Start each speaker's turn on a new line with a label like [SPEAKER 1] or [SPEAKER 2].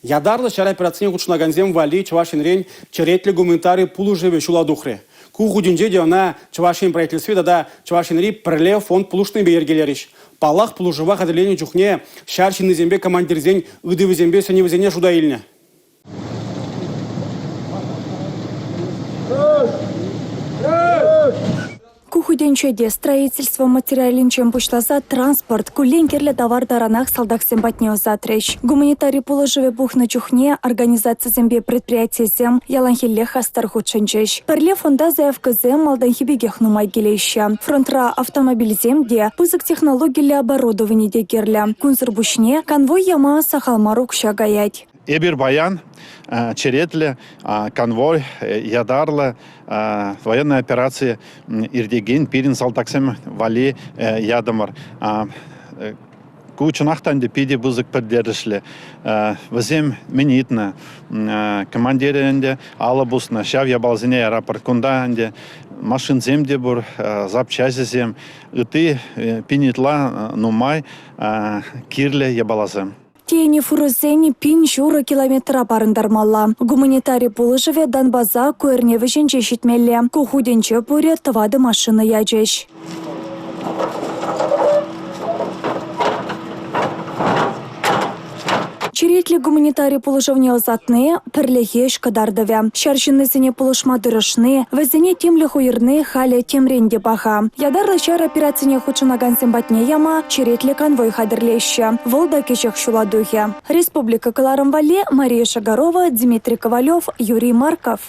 [SPEAKER 1] Ядарлы чара операцине кучнаганзем вали чувашин рень черетле гуманитарий пулужеве шуладухре. Кухудинже девна чувашин правительстве да чувашин ри преле фонд пулушный бергелериш. Палах пулужева хадерлене чухне шаршин зембе командирзень ыдывы зембе сеневзене шудаильне.
[SPEAKER 2] Кухуденчеде строительство материалинчем пушласа транспорт, кулинкерле товар даранах салдаксем батнео затрещ. Гуманитарий положиве бух на чухне, организация зембе предприятия зем, яланхилле хастар худшенчеш. Перле фонда заявка зем малданхибегех нумай гелеща. Фронтра автомобиль земде, пызык технологии оборудования дегерля. Кунзыр бушне, конвой яма сахалмарук шагаять.
[SPEAKER 3] Эбир баян, черетле, конвой, ядарлы, военная операция ирдеген, пирин салтаксем вали ядамар. Кучунахтан де пиди бузык поддержали. Вазем минитна, командиренде алабусна, шав ябалзине рапорт кунданде, машин земде бур, запчази зем, ты пинитла нумай, кирле ябалазем.
[SPEAKER 2] Тени фурузени пин жура километра барындармалла. Гуманитарий полыжыве Донбаза куэрневе женче шитмелле. Кухуденче буре тывады машина яджеш. Черетли гуманитарий полыжывне озатны, перлехе шкадардаве. Шаршиннесене полышма дырышны, везене темле хуирны хале темренде баха. Ядарлы шар операцине худшынаган сембатне яма, черетли конвой хадырлеща. Волда кечех шуладухе. Республика Каларам-Вале, Мария Шагарова, Дмитрий Ковалев, Юрий Марков.